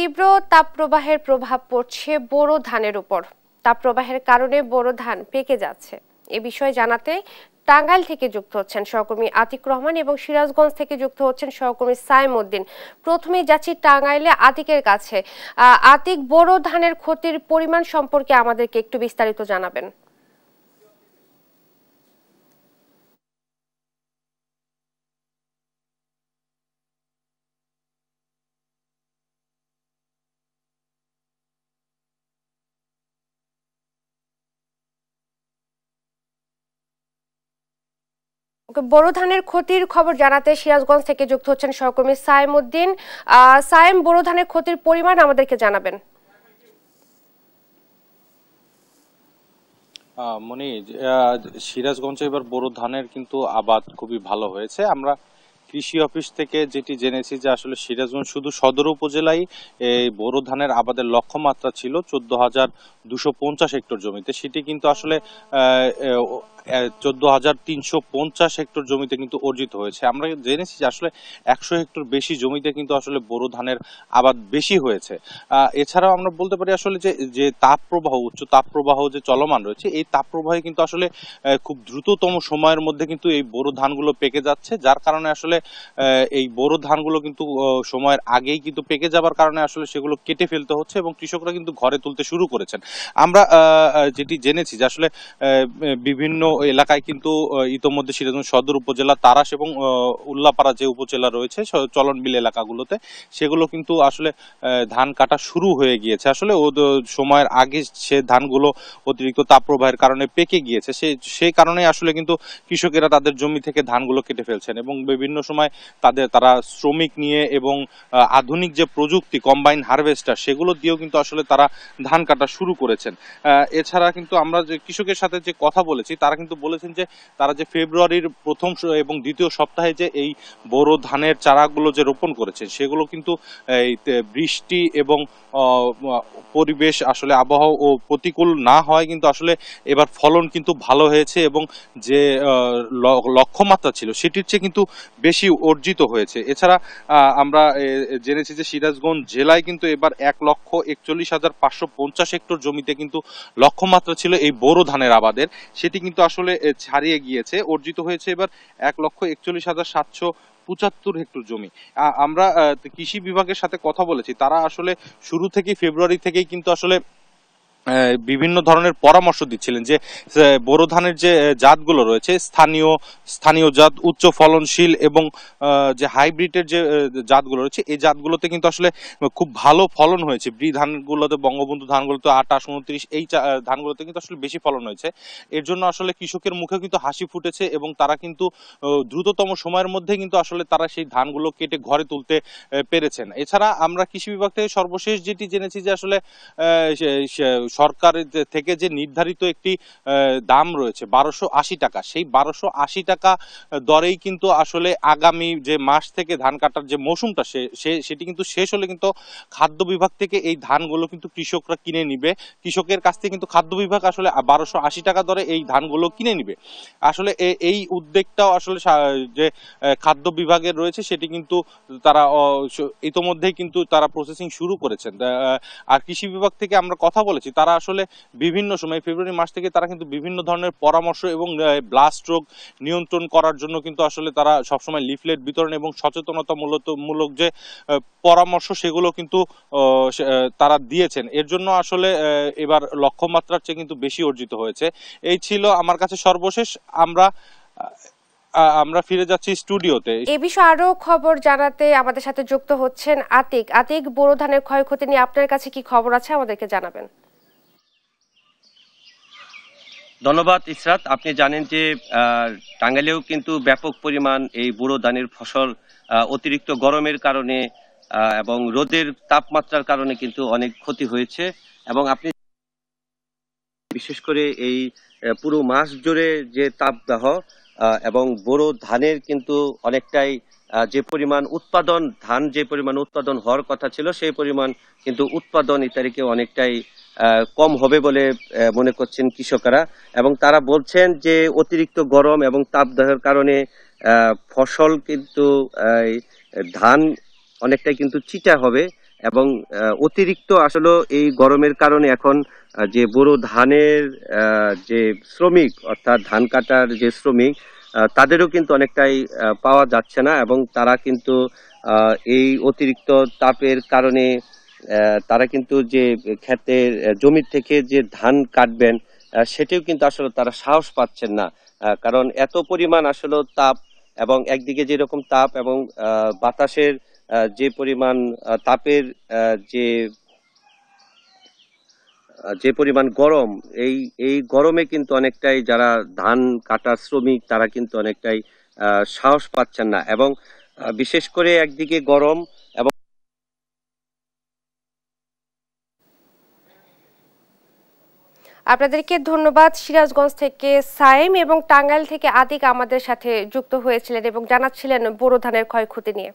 তীব্র তাপপ্রবাহের প্রভাব পড়ছে বোরো ধানের উপর। তাপপ্রবাহের কারণে বোরো ধান পেকে যাচ্ছে। এ বিষয়ে জানাতে টাঙ্গাইল থেকে যুক্ত হচ্ছেন সহকর্মী আতিক রহমান এবং সিরাজগঞ্জ থেকে যুক্ত হচ্ছেন সহকর্মী সাইম উদ্দিন। প্রথমেই যাচ্ছি টাঙ্গাইলে আতিকের কাছে। আতিক, বোরো ধানের ক্ষতির পরিমাণ সম্পর্কে আমাদেরকে একটু বিস্তারিত জানাবেন। বোরো ধানের ক্ষতির খবর জানাতে সিরাজগঞ্জ থেকে যুক্ত হচ্ছেন সহকর্মী সাইম উদ্দিন। সাইম, বোরো ধানের ক্ষতির পরিমাণ আমাদেরকে জানাবেন। মনি, সিরাজগঞ্জে এবার বোরো ধানের কিন্তু আবাদ খুবই ভালো হয়েছে। আমরা কৃষি অফিস থেকে যেটি জেনেছি যে আসলে সিরাজগঞ্জ শুধু সদর উপজেলায় এই বোরো ধানের আবাদের লক্ষ্যমাত্রা ছিল 14,250 হেক্টর জমিতে। সেটি কিন্তু আসলে 14,350 হেক্টর জমিতে কিন্তু অর্জিত হয়েছে। আমরা জেনেছি যে আসলে 100 হেক্টর বেশি জমিতে কিন্তু আসলে বোরো ধানের আবাদ বেশি হয়েছে। এছাড়াও আমরা বলতে পারি আসলে যে তাপপ্রবাহ, উচ্চ তাপপ্রবাহ যে চলমান রয়েছে, এই তাপপ্রবাহে কিন্তু আসলে খুব দ্রুততম সময়ের মধ্যে কিন্তু এই বোরো ধানগুলো পেকে যাচ্ছে, যার কারণে আসলে এই বোরো ধানগুলো কিন্তু সময়ের আগেই কিন্তু পেকে যাবার কারণে আসলে সেগুলো কেটে ফেলতে হচ্ছে এবং কৃষকরা কিন্তু ঘরে তুলতে শুরু করেছেন। আমরা যেটি জেনেছি যে আসলে বিভিন্ন এলাকায় কিন্তু ইতোমধ্যে সিরাজগঞ্জ সদর উপজেলা, তারাস এবং উল্লাপাড়া যে উপজেলা রয়েছে চলনবিল এলাকাগুলোতে, সেগুলো কিন্তু আসলে ধান কাটা শুরু হয়ে গিয়েছে। আসলে সময়ের আগে সে ধানগুলো অতিরিক্ত তাপপ্রবাহের কারণে পেকে গিয়েছে, সেই কারণে আসলে কিন্তু কৃষকেরা তাদের জমি থেকে ধানগুলো কেটে ফেলছেন এবং বিভিন্ন সময় তারা শ্রমিক নিয়ে এবং আধুনিক যে প্রযুক্তি কম্বাইন হারভেস্টার, সেগুলো দিয়েও কিন্তু আসলে তারা ধান কাটা শুরু করেছেন। এছাড়া কিন্তু আমরা যে কৃষকের সাথে যে কথা বলেছি, তারা কিন্তু বলেছেন যে তারা যে ফেব্রুয়ারির প্রথম এবং দ্বিতীয় সপ্তাহে যে এই বোরো ধানের চারাগুলো যে রোপণ করেছে, সেগুলো কিন্তু এই বৃষ্টি এবং পরিবেশ আসলে আবহাওয়া ও প্রতিকূল না হয় কিন্তু আসলে এবার ফলন কিন্তু ভালো হয়েছে এবং যে লক্ষ্যমাত্রা ছিল সেটির চেয়ে কিন্তু বেশি অর্জিত হয়েছে। এছাড়া আমরা জেনেছি যে সিরাজগঞ্জ জেলায় কিন্তু এবার 1,41,550 হেক্টর জমিতে কিন্তু লক্ষ্যমাত্রা ছিল এই বোরো ধানের আবাদের, সেটি কিন্তু আসলে ছাড়িয়ে গিয়েছে। অর্জিত হয়েছে এবার 1,41,775 হেক্টর জমি। আমরা কৃষি বিভাগের সাথে কথা বলেছি, তারা আসলে শুরু থেকেই ফেব্রুয়ারি থেকেই কিন্তু আসলে বিভিন্ন ধরনের পরামর্শ দিচ্ছিলেন যে বোরো ধানের যে জাতগুলো রয়েছে, স্থানীয় জাত, উচ্চ ফলনশীল এবং যে হাইব্রিডের যে জাতগুলো রয়েছে, এই জাতগুলোতে কিন্তু আসলে খুব ভালো ফলন হয়েছে। ব্রি ধানগুলোতে, বঙ্গবন্ধু ধানগুলোতে 28, 29, এই ধানগুলোতে কিন্তু আসলে বেশি ফলন হয়েছে। এর জন্য আসলে কৃষকের মুখে কিন্তু হাসি ফুটেছে এবং তারা কিন্তু দ্রুততম সময়ের মধ্যে কিন্তু আসলে তারা সেই ধানগুলো কেটে ঘরে তুলতে পেরেছেন। এছাড়া আমরা কৃষি বিভাগ থেকে সর্বশেষ যেটি জেনেছি যে আসলে সরকার থেকে যে নির্ধারিত একটি দাম রয়েছে 1280 টাকা, সেই 1280 টাকা দরেই কিন্তু আসলে আগামী যে মাস থেকে ধান কাটার যে মৌসুমটা সেটি কিন্তু শেষ হলে কিন্তু খাদ্য বিভাগ থেকে এই ধানগুলো কিন্তু কৃষকরা কিনে নিবে। কৃষকের কাছ থেকে কিন্তু খাদ্য বিভাগ আসলে 1280 টাকা দরে এই ধানগুলো কিনে নিবে। আসলে এই উদ্যোগটাও আসলে যে খাদ্য বিভাগের রয়েছে, সেটি কিন্তু তারা ইতোমধ্যেই কিন্তু তারা প্রসেসিং শুরু করেছেন। আর কৃষি বিভাগ থেকে আমরা কথা বলেছি, তারা আসলে বিভিন্ন সময় ফেব্রুয়ারি মাস থেকে তারা কিন্তু বিভিন্ন ধরনের পরামর্শ এবং ব্লাস্ট রোগ নিয়ন্ত্রণ করার জন্য কিন্তু আসলে তারা সবসময় লিফলেট বিতরণ এবং সচেতনতামূলক যে পরামর্শ, সেগুলো কিন্তু তারা দিয়েছেন। এর জন্য আসলে এবার লক্ষ্যমাত্রার চেয়ে কিন্তু বেশি অর্জিত হয়েছে। এই ছিল আমার কাছে সর্বশেষ। আমরা ফিরে যাচ্ছি স্টুডিওতে। এ বিষয়ে আরো খবর জানাতে আমাদের সাথে যুক্ত হচ্ছেন আতিক, বোরো ধানের ক্ষয়ক্ষতি নিয়ে আপনার কাছে কি খবর আছে আমাদেরকে জানাবেন। ধন্যবাদ ইসরাত। আপনি জানেন যে টাঙ্গাইলেও কিন্তু ব্যাপক পরিমাণ এই বোরো ধানের ফসল অতিরিক্ত গরমের কারণে এবং রোদের তাপমাত্রার কারণে কিন্তু অনেক ক্ষতি হয়েছে এবং আপনি বিশেষ করে এই পুরো মাস জুড়ে যে তাপদাহ এবং বোরো ধানের কিন্তু অনেকটাই যে পরিমাণ উৎপাদন হওয়ার কথা ছিল, সেই পরিমাণ কিন্তু উৎপাদন এই তারিখে অনেকটাই কম হবে বলে মনে করছেন কৃষকরা এবং তারা বলছেন যে অতিরিক্ত গরম এবং তাপদাহের কারণে ফসল কিন্তু ধান অনেকটাই কিন্তু চিটা হবে এবং অতিরিক্ত আসলে এই গরমের কারণে এখন যে বোরো ধানের যে শ্রমিক অর্থাৎ ধান কাটার যে শ্রমিক তাদেরও কিন্তু অনেকটাই পাওয়া যাচ্ছে না, এবং তারা কিন্তু এই অতিরিক্ত তাপের কারণে তারা কিন্তু যে ক্ষেতের জমির থেকে যে ধান কাটবেন সেটিও কিন্তু আসলে তারা সাহস পাচ্ছেন না, কারণ এত পরিমাণ আসলে তাপ, এবং একদিকে যেরকম তাপ এবং বাতাসের যে পরিমাণ তাপের যে যে পরিমাণ গরম, এই এই গরমে কিন্তু অনেকটাই যারা ধান কাটার শ্রমিক তারা কিন্তু অনেকটাই সাহস পাচ্ছেন না, এবং বিশেষ করে একদিকে গরম এবং আপনাদেরকে ধন্যবাদ। সিরাজগঞ্জ থেকে সাইম এবং টাঙ্গাইল থেকে আতিক আমাদের সাথে যুক্ত হয়েছিলেন এবং জানাচ্ছিলেন বোরো ধানের ক্ষয়ক্ষতি নিয়ে।